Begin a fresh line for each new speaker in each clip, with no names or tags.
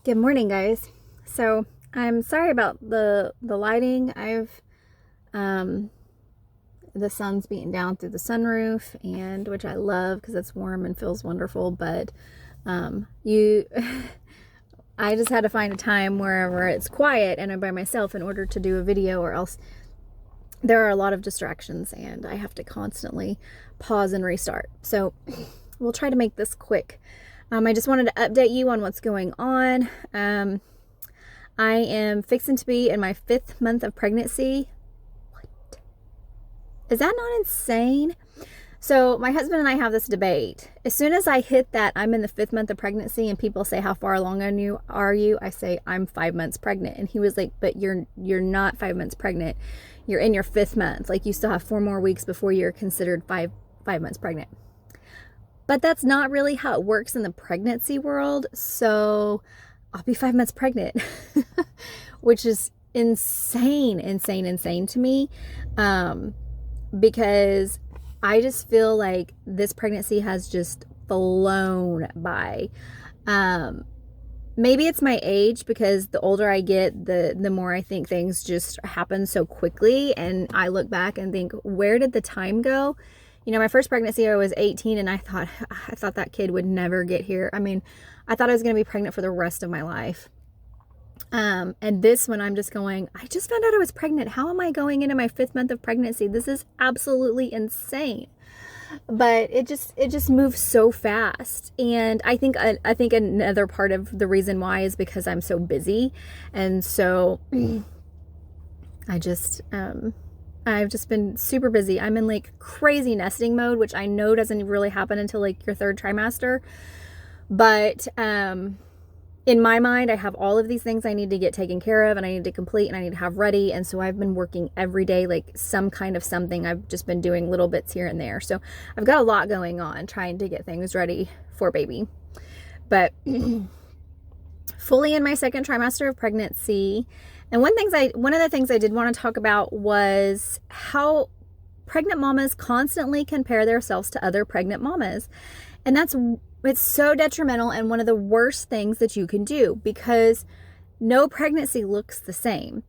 Good morning, guys. So I'm sorry about the lighting. Um the sun's beating down through the sunroof, and which I love because it's warm and feels wonderful. But you, I just had to find a time wherever it's quiet and I'm by myself in order to do a video, or else there are a lot of distractions and I have to constantly pause and restart. So we'll try to make this quick. I just wanted to update you on what's going on. I am fixing to be in my 5th month of pregnancy. What? Is that not insane? So my husband and I have this debate. As soon as I hit that I'm in the 5th month of pregnancy and people say, how far along are you? I say, I'm 5 months pregnant. And he was like, but you're not 5 months pregnant. You're in your 5th month. Like, you still have 4 more weeks before you're considered five months pregnant. But that's not really how it works in the pregnancy world. So I'll be 5 months pregnant, which is insane to me. Because I just feel like this pregnancy has just flown by. Maybe it's my age, because the older I get, the more I think things just happen so quickly. And I look back and think, where did the time go? You know, my first pregnancy, I was 18, and I thought that kid would never get here. I mean, I thought I was going to be pregnant for the rest of my life. And this one, I'm just going, I just found out I was pregnant. How am I going into my 5th month of pregnancy? This is absolutely insane. But it just moves so fast. And I think another part of the reason why is because I'm so busy. And so I've just been super busy. I'm in like crazy nesting mode, which I know doesn't really happen until like your 3rd trimester. But in my mind, I have all of these things I need to get taken care of, and I need to complete, and I need to have ready. And so I've been working every day, like some kind of something. I've just been doing little bits here and there. So I've got a lot going on trying to get things ready for baby. But fully in my 2nd trimester of pregnancy. And one of the things I did want to talk about was how pregnant mamas constantly compare themselves to other pregnant mamas. And it's so detrimental, and one of the worst things that you can do, because no pregnancy looks the same.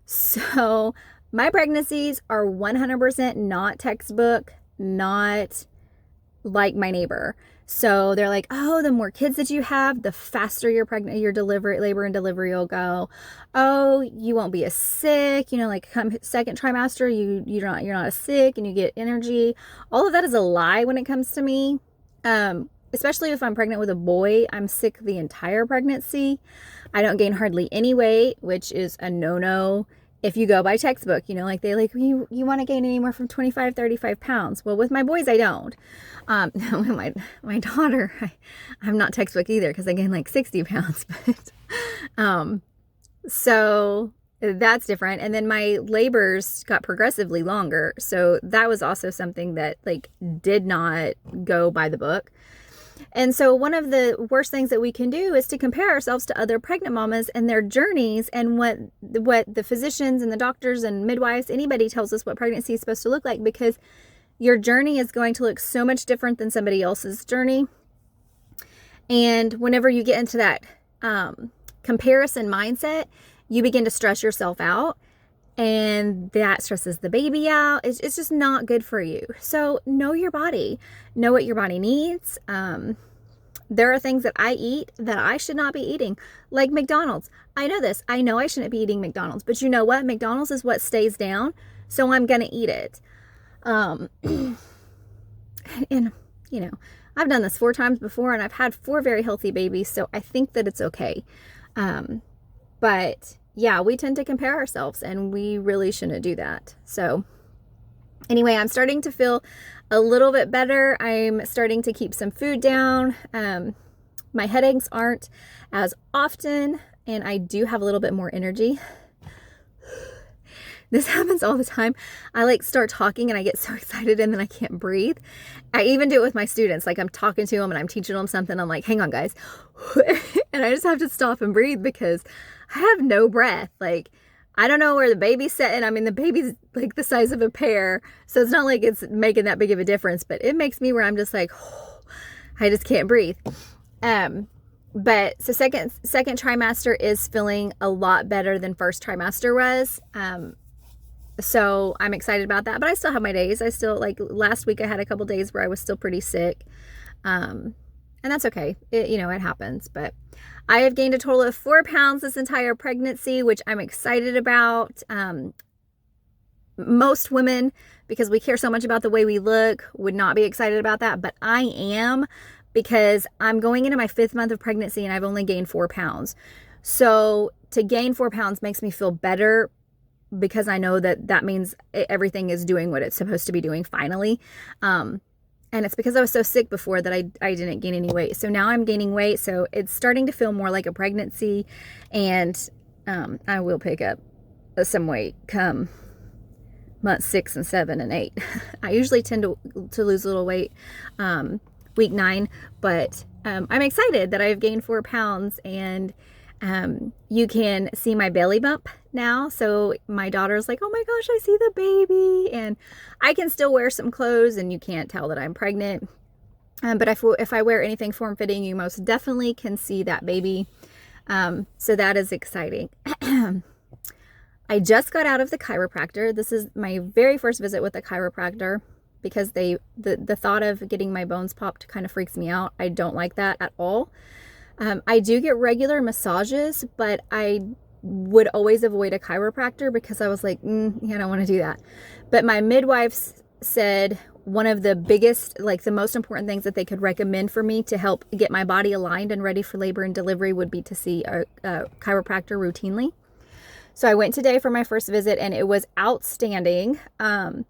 So my pregnancies are 100% not textbook, not like my neighbor. So they're like, oh, the more kids that you have, the faster your labor and delivery will go. Oh, you won't be as sick. You know, like come 2nd trimester, you're not as sick, and you get energy. All of that is a lie when it comes to me. Especially if I'm pregnant with a boy, I'm sick the entire pregnancy. I don't gain hardly any weight, which is a no-no if you go by textbook. You know, like you want to gain anywhere from 25, 35 pounds. Well, with my boys, I don't. My daughter, I'm not textbook either, because I gain like 60 pounds. But so that's different. And then my labors got progressively longer. So that was also something that like did not go by the book. And so one of the worst things that we can do is to compare ourselves to other pregnant mamas and their journeys, and what the physicians and the doctors and midwives, anybody tells us what pregnancy is supposed to look like, because your journey is going to look so much different than somebody else's journey. And whenever you get into that comparison mindset, you begin to stress yourself out, and that stresses the baby out. It's just not good for you. So know your body. Know what your body needs. There are things that I eat that I should not be eating, like McDonald's. I know this. I know I shouldn't be eating McDonald's, but you know what? McDonald's is what stays down, so I'm going to eat it. And, you know, I've done this 4 times before, and I've had 4 very healthy babies, so I think that it's okay. But yeah, we tend to compare ourselves, and we really shouldn't do that. So anyway, I'm starting to feel a little bit better. I'm starting to keep some food down. My headaches aren't as often, and I do have a little bit more energy. This happens all the time. I like start talking and I get so excited, and then I can't breathe. I even do it with my students. Like, I'm talking to them and I'm teaching them something. I'm like, hang on, guys. And I just have to stop and breathe because I have no breath. Like, I don't know where the baby's sitting. I mean, the baby's like the size of a pear, so it's not like it's making that big of a difference, but it makes me where I'm just like, I just can't breathe. but so second trimester is feeling a lot better than first trimester was. So I'm excited about that, but I still have my days. I still, like last week I had a couple days where I was still pretty sick. And that's okay. It happens, but I have gained a total of 4 pounds this entire pregnancy, which I'm excited about. Most women, because we care so much about the way we look, would not be excited about that, but I am, because I'm going into my 5th month of pregnancy and I've only gained 4 pounds. So to gain 4 pounds makes me feel better, because I know that means everything is doing what it's supposed to be doing finally. And it's because I was so sick before that I didn't gain any weight. So now I'm gaining weight. So it's starting to feel more like a pregnancy. And I will pick up some weight come months 6 and 7 and 8. I usually tend to lose a little weight week 9. But I'm excited that I've gained 4 pounds. And you can see my belly bump now. So my daughter's like, oh my gosh, I see the baby. And I can still wear some clothes and you can't tell that I'm pregnant. But if I wear anything form-fitting, you most definitely can see that baby. So that is exciting. I just got out of the chiropractor. This is my very first visit with a chiropractor, because the thought of getting my bones popped kind of freaks me out. I don't like that at all. I do get regular massages, but I would always avoid a chiropractor because I was like, I don't want to do that. But my midwife said one of the biggest, like the most important things that they could recommend for me to help get my body aligned and ready for labor and delivery would be to see a chiropractor routinely. So I went today for my first visit and it was outstanding.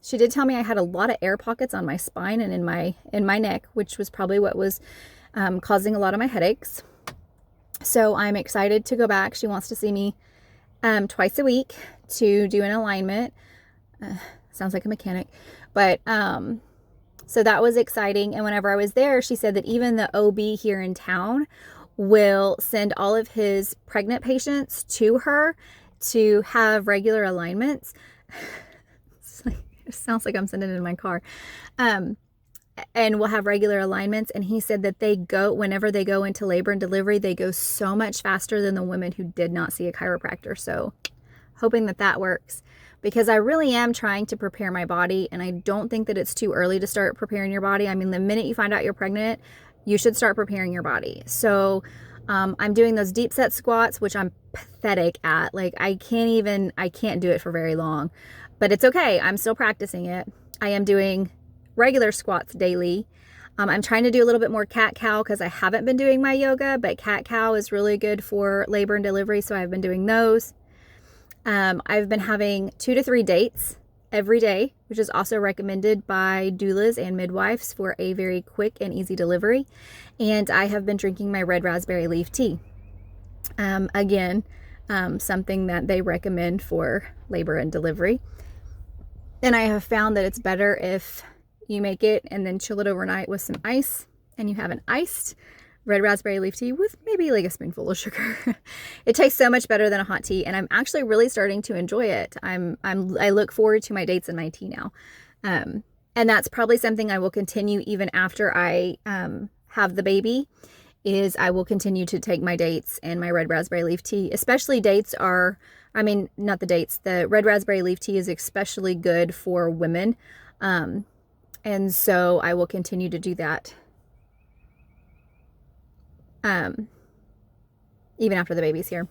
She did tell me I had a lot of air pockets on my spine and in my neck, which was probably what was causing a lot of my headaches. So I'm excited to go back. She wants to see me twice a week to do an alignment. Sounds like a mechanic. But so that was exciting. And whenever I was there, she said that even the OB here in town will send all of his pregnant patients to her to have regular alignments. It sounds like I'm sending it in my car. And we'll have regular alignments. And he said that whenever they go into labor and delivery, they go so much faster than the women who did not see a chiropractor. So hoping that works, because I really am trying to prepare my body. And I don't think that it's too early to start preparing your body. I mean, the minute you find out you're pregnant, you should start preparing your body. So I'm doing those deep set squats, which I'm pathetic at. Like I can't do it for very long, but it's okay. I'm still practicing it. I am doing regular squats daily. I'm trying to do a little bit more cat-cow because I haven't been doing my yoga, but cat-cow is really good for labor and delivery, so I've been doing those. I've been having 2 to 3 dates every day, which is also recommended by doulas and midwives for a very quick and easy delivery. And I have been drinking my red raspberry leaf tea. Again, something that they recommend for labor and delivery. And I have found that it's better if you make it and then chill it overnight with some ice, and you have an iced red raspberry leaf tea with maybe like a spoonful of sugar. It tastes so much better than a hot tea, and I'm actually really starting to enjoy it. I look forward to my dates and my tea now. And that's probably something I will continue even after I have the baby, is I will continue to take my dates and my red raspberry leaf tea. Especially the red raspberry leaf tea is especially good for women. And so I will continue to do that even after the baby's here.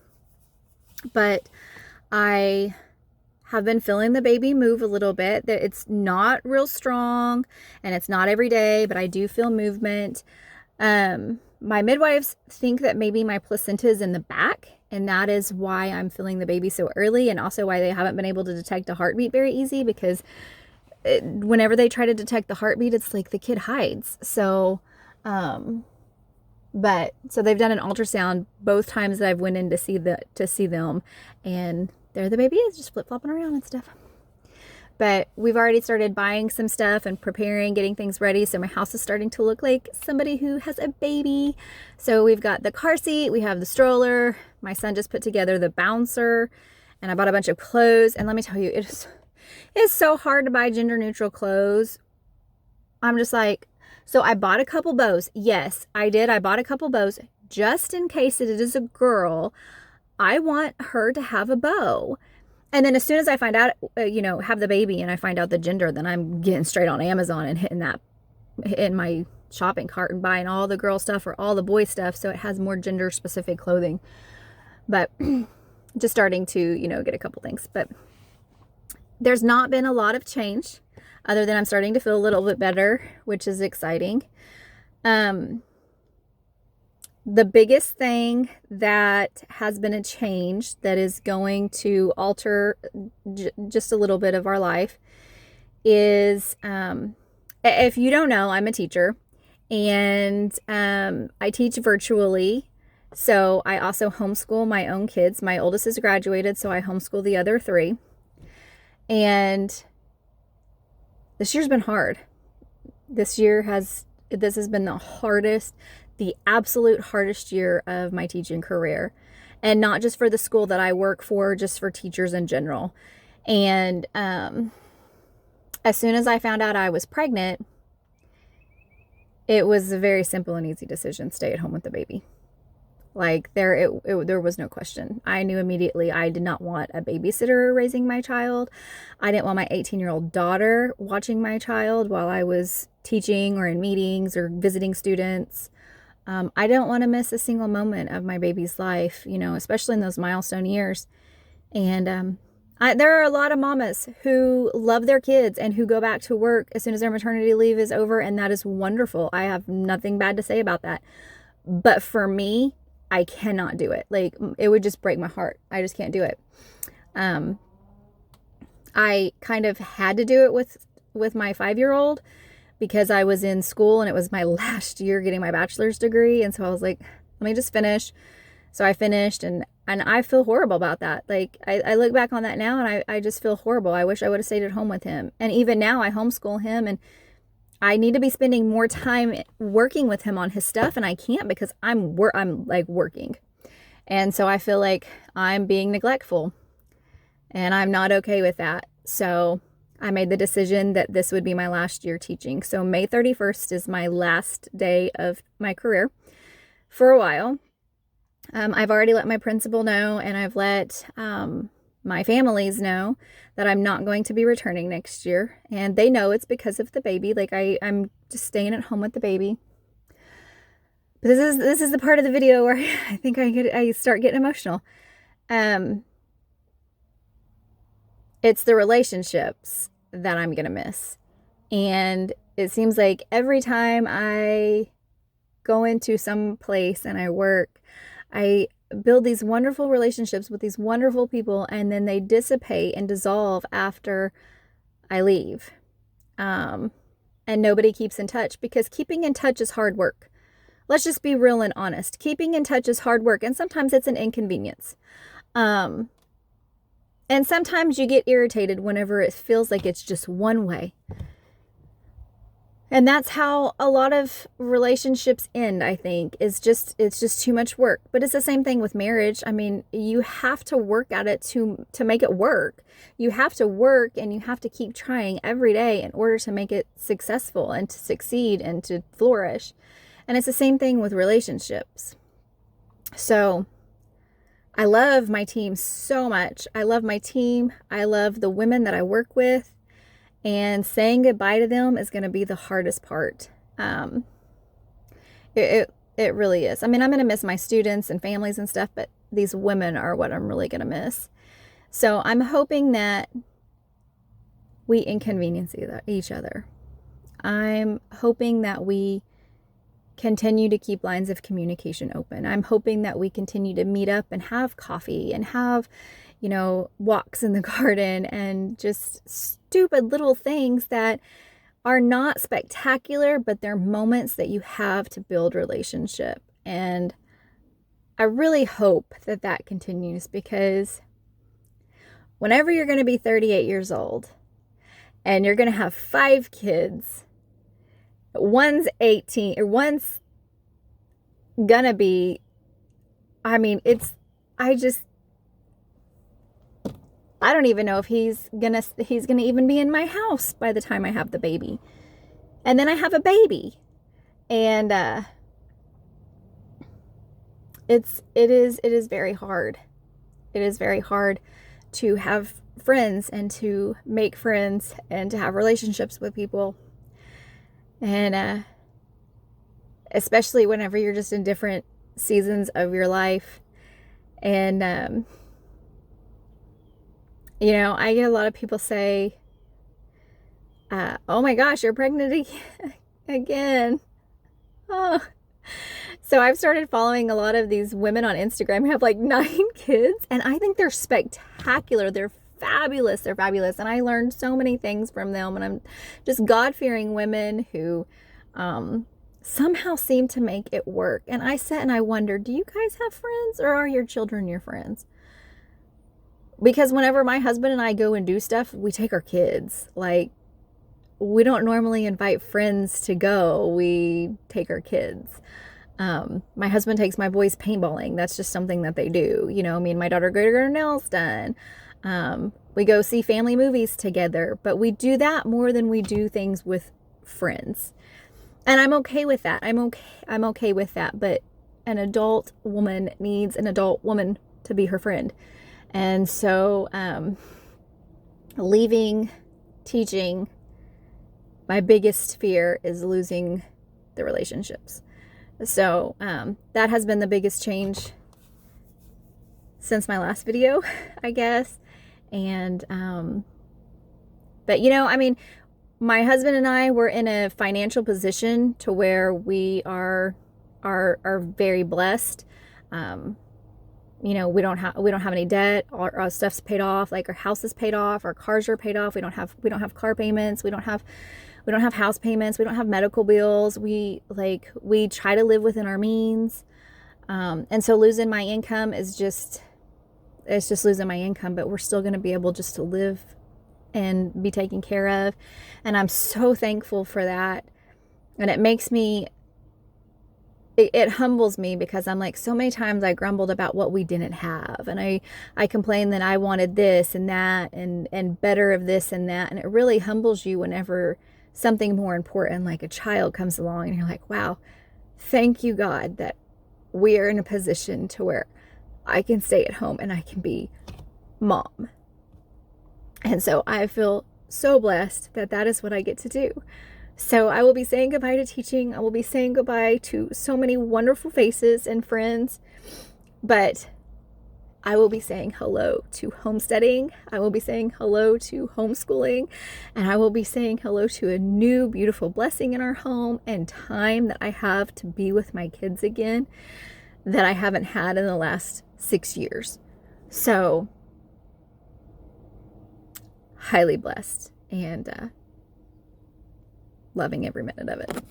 But I have been feeling the baby move a little bit. It's not real strong and it's not every day, but I do feel movement. My midwives think that maybe my placenta is in the back, and that is why I'm feeling the baby so early, and also why they haven't been able to detect a heartbeat very easy, because whenever they try to detect the heartbeat, it's like the kid hides. So they've done an ultrasound both times that I've went in to see them, and there the baby is, just flip-flopping around and stuff. But we've already started buying some stuff and preparing, getting things ready. So my house is starting to look like somebody who has a baby. So we've got the car seat, we have the stroller. My son just put together the bouncer, and I bought a bunch of clothes. And let me tell you, it's so hard to buy gender neutral clothes. I'm just like, so I bought a couple bows. Yes, I did. I bought a couple bows. just in case it is a girl, I want her to have a bow. And then as soon as I find out, have the baby and I find out the gender, then I'm getting straight on Amazon and hitting that in my shopping cart and buying all the girl stuff or all the boy stuff so it has more gender specific clothing. But just starting to, get a couple things. But there's not been a lot of change other than I'm starting to feel a little bit better, which is exciting. The biggest thing that has been a change that is going to alter just a little bit of our life is, if you don't know, I'm a teacher, and I teach virtually. So I also homeschool my own kids. My oldest is graduated, so I homeschool the other 3. And this year's been hard. This has been the absolute hardest year of my teaching career. And not just for the school that I work for, just for teachers in general. And as soon as I found out I was pregnant, it was a very simple and easy decision. Stay at home with the baby. Like there was no question. I knew immediately I did not want a babysitter raising my child. I didn't want my 18-year-old daughter watching my child while I was teaching or in meetings or visiting students. I don't want to miss a single moment of my baby's life, especially in those milestone years. And there are a lot of mamas who love their kids and who go back to work as soon as their maternity leave is over, and that is wonderful. I have nothing bad to say about that. But for me, I cannot do it. Like, it would just break my heart. I just can't do it. I kind of had to do it with my 5-year-old because I was in school and it was my last year getting my bachelor's degree. And so I was like, let me just finish. So I finished, and I feel horrible about that. Like, I look back on that now and I just feel horrible. I wish I would have stayed at home with him. And even now I homeschool him, and I need to be spending more time working with him on his stuff, and I can't because I'm like working. And so I feel like I'm being neglectful, and I'm not okay with that. So I made the decision that this would be my last year teaching. So May 31st is my last day of my career for a while. I've already let my principal know, and I've let my families know that I'm not going to be returning next year. And they know it's because of the baby. Like, I'm just staying at home with the baby. But this is the part of the video where I think I start getting emotional. It's the relationships that I'm going to miss. And it seems like every time I go into some place and I work, I build these wonderful relationships with these wonderful people, and then they dissipate and dissolve after I leave. And nobody keeps in touch, because keeping in touch is hard work. Let's just be real and honest. Keeping in touch is hard work, and sometimes it's an inconvenience. And sometimes you get irritated whenever it feels like it's just one way. And that's how a lot of relationships end, I think. It's just too much work. But it's the same thing with marriage. I mean, you have to work at it to make it work. You have to work, and you have to keep trying every day in order to make it successful and to succeed and to flourish. And it's the same thing with relationships. So I love my team so much. I love my team. I love the women that I work with. And saying goodbye to them is going to be the hardest part. It really is. I mean, I'm going to miss my students and families and stuff, but these women are what I'm really going to miss. So I'm hoping that we inconvenience each other. I'm hoping that we continue to keep lines of communication open. I'm hoping that we continue to meet up and have coffee and have, walks in the garden and just stupid little things that are not spectacular, but they're moments that you have to build relationship. And I really hope that that continues, because whenever you're going to be 38 years old and you're going to have 5 kids, one's 18 or one's gonna be, I don't even know if he's gonna even be in my house by the time I have the baby. And then I have a baby. And it is very hard. It is very hard to have friends and to make friends and to have relationships with people. And especially whenever you're just in different seasons of your life. And I get a lot of people say, oh my gosh, you're pregnant again. Oh. So I've started following a lot of these women on Instagram who have like 9 kids, and I think they're spectacular. They're fabulous. They're fabulous. And I learned so many things from them. And I'm just God-fearing women who somehow seem to make it work. And I sat and I wonder, do you guys have friends, or are your children your friends? Because whenever my husband and I go and do stuff, we take our kids. Like, we don't normally invite friends to go. We take our kids. My husband takes my boys paintballing. That's just something that they do. Me and my daughter go to get our nails done. We go see family movies together, but we do that more than we do things with friends. And I'm okay with that. I'm okay with that. But an adult woman needs an adult woman to be her friend. And so, leaving teaching, my biggest fear is losing the relationships. So that has been the biggest change since my last video, I guess. And but my husband and I were in a financial position to where we are very blessed. We don't have any debt. Our stuff's paid off. Like, our house is paid off. Our cars are paid off. We don't have car payments. We don't have house payments. We don't have medical bills. We try to live within our means. And so losing my income it's just losing my income, but we're still going to be able just to live and be taken care of. And I'm so thankful for that. And it humbles me, because I'm like, so many times I grumbled about what we didn't have. And I complained that I wanted this and that and better of this and that. And it really humbles you whenever something more important like a child comes along and you're like, wow, thank you, God, that we are in a position to where I can stay at home and I can be mom. And so I feel so blessed that that is what I get to do. So I will be saying goodbye to teaching. I will be saying goodbye to so many wonderful faces and friends, but I will be saying hello to homesteading. I will be saying hello to homeschooling, and I will be saying hello to a new beautiful blessing in our home and time that I have to be with my kids again that I haven't had in the last 6 years. So highly blessed and loving every minute of it.